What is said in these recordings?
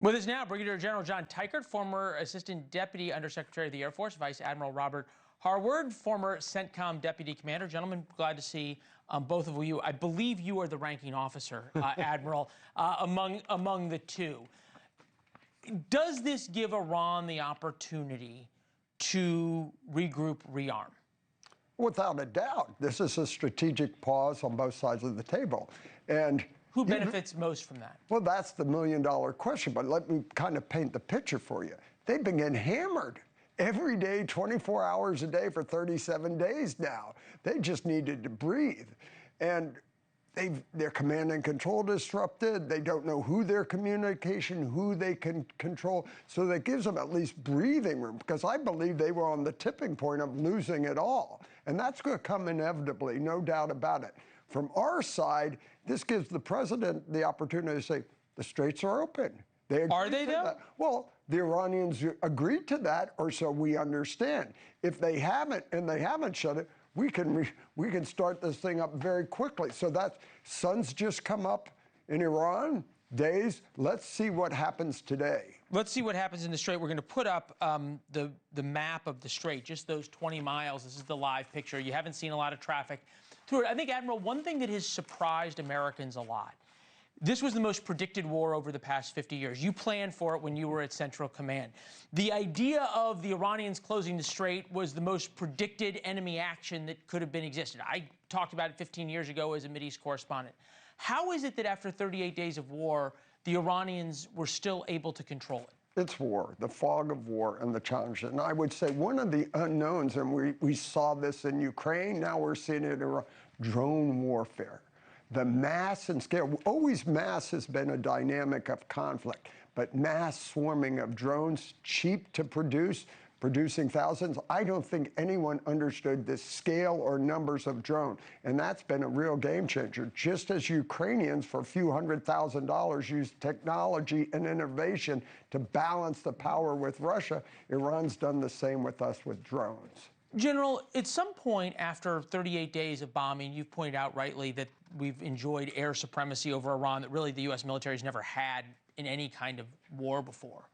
With us now, Brigadier General John Teichert, former Assistant Deputy Undersecretary of the Air Force, Vice Admiral Robert Harward, former CENTCOM Deputy Commander. Gentlemen, glad to see both of you. I believe you are the ranking officer, Admiral, among the two. Does this give Iran the opportunity to regroup, rearm? Without a doubt. This is a strategic pause on both sides of the table. And who benefits most from that? Well, that's the million-dollar question, but let me kind of paint the picture for you. They've been getting hammered every day, 24 hours a day for 37 days now. They just needed to breathe. And their command and control disrupted. They don't know who their communication, who they can control. So that gives them at least breathing room, because I believe they were on the tipping point of losing it all. And that's going to come inevitably, no doubt about it. From our side, this gives the president the opportunity to say, the straits are open. Are they, though? Well, the Iranians agreed to that, or so we understand. If they haven't, and they haven't shut it, we can start this thing up very quickly. So that sun's just come up in Iran, days. Let's see what happens today. Let's see what happens in the Strait. We're going to put up the map of the Strait, just those 20 miles. This is the live picture. You haven't seen a lot of traffic through it. I think, Admiral, one thing that has surprised Americans a lot, this was the most predicted war over the past 50 years. You planned for it when you were at Central Command. The idea of the Iranians closing the Strait was the most predicted enemy action that could have been existed. I talked about it 15 years ago as a Mideast correspondent. How is it that after 38 days of war, the Iranians were still able to control it? It's war, the fog of war and the challenge. And I would say one of the unknowns, and we saw this in Ukraine, now we're seeing it in Iran, drone warfare. The mass and scale, always mass has been a dynamic of conflict, but mass swarming of drones, cheap to produce, producing thousands. I don't think anyone understood the scale or numbers of drone, and that's been a real game changer. Just as Ukrainians, for a few $100,000, used technology and innovation to balance the power with Russia, Iran's done the same with us with drones. General, at some point after 38 days of bombing, you've pointed out rightly that we've enjoyed air supremacy over Iran that really the U.S. military has never had in any kind of war before.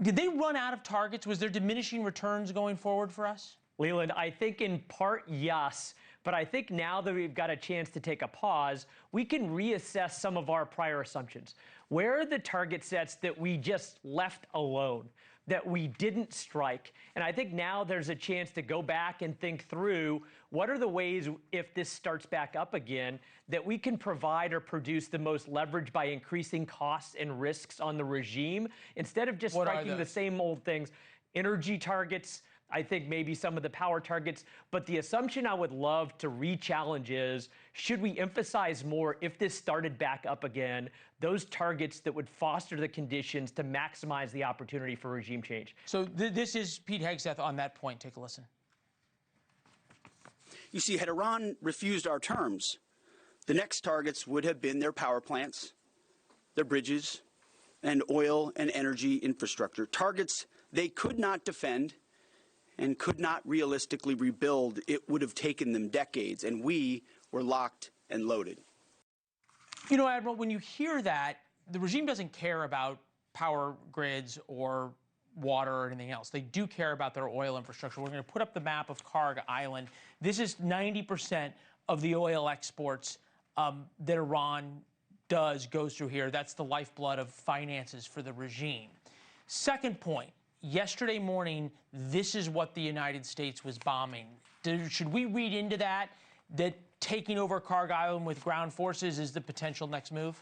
Did they run out of targets? Was there diminishing returns going forward for us? Leland, I think in part, yes. But I think now that we've got a chance to take a pause, we can reassess some of our prior assumptions. Where are the target sets that we just left alone, that we didn't strike? And I think now there's a chance to go back and think through what are the ways, if this starts back up again, that we can provide or produce the most leverage by increasing costs and risks on the regime, instead of just striking the same old things. Energy targets, I think maybe some of the power targets, but the assumption I would love to re-challenge is, should we emphasize more, if this started back up again, those targets that would foster the conditions to maximize the opportunity for regime change? So this is Pete Hegseth on that point. Take a listen. You see, had Iran refused our terms, the next targets would have been their power plants, their bridges, and oil and energy infrastructure. Targets they could not defend and could not realistically rebuild. It would have taken them decades, and we were locked and loaded. You know, Admiral, when you hear that, the regime doesn't care about power grids or water or anything else. They do care about their oil infrastructure. We're going to put up the map of Karg Island. This is 90% of the oil exports that Iran goes through here. That's the lifeblood of finances for the regime. Second point, yesterday morning, this is what the United States was bombing. Should we read into that taking over Karg Island with ground forces is the potential next move?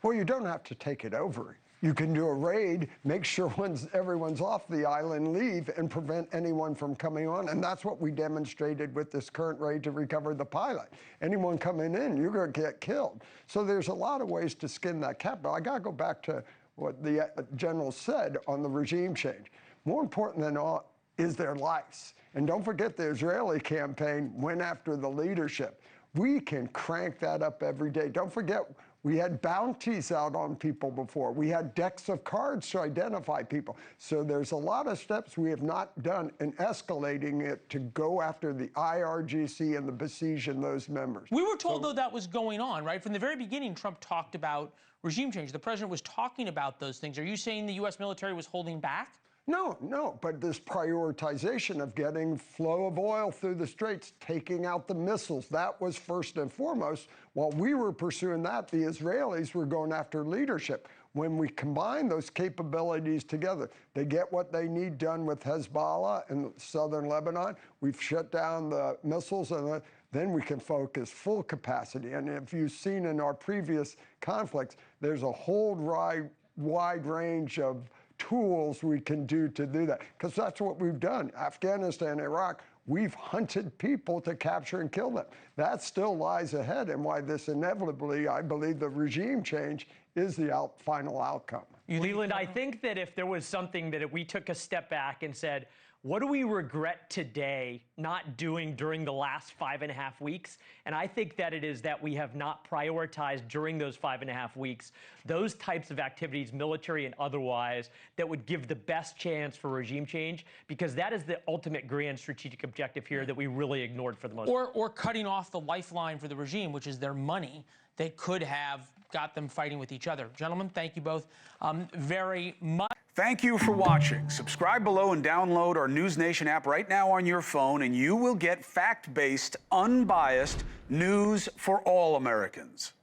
Well, you don't have to take it over. You can do a raid, make sure everyone's off the island, leave, and prevent anyone from coming on. And that's what we demonstrated with this current raid to recover the pilot. Anyone coming in, you're going to get killed. So there's a lot of ways to skin that cat. But I got to go back to what the general said on the regime change. More important than all is their lives. And don't forget, the Israeli campaign went after the leadership. We can crank that up every day. Don't forget, We had bounties out on people before. We had decks of cards to identify people. So there's a lot of steps we have not done in escalating it to go after the IRGC and the besieged and those members. We were told, though, that was going on, right? From the very beginning, Trump talked about regime change. The president was talking about those things. Are you saying the U.S. military was holding back? No, but this prioritization of getting flow of oil through the straits, taking out the missiles, that was first and foremost. While we were pursuing that, the Israelis were going after leadership. When we combine those capabilities together, they get what they need done with Hezbollah in southern Lebanon. We've shut down the missiles, and then we can focus full capacity. And if you've seen in our previous conflicts, there's a whole wide range of tools we can do to do that, because that's what we've done. Afghanistan, Iraq, we've hunted people to capture and kill them. That still lies ahead, and why this inevitably, I believe, the regime change is the final outcome. Leland, I think that if there was something that we took a step back and said, what do we regret today not doing during the last 5.5 weeks? And I think that it is that we have not prioritized during those 5.5 weeks those types of activities, military and otherwise, that would give the best chance for regime change, because that is the ultimate grand strategic objective here that we really ignored for the most part. Or cutting off the lifeline for the regime, which is their money. They could have got them fighting with each other. Gentlemen, thank you both very much. Thank you for watching. Subscribe below and download our NewsNation app right now on your phone, and you will get fact-based, unbiased news for all Americans.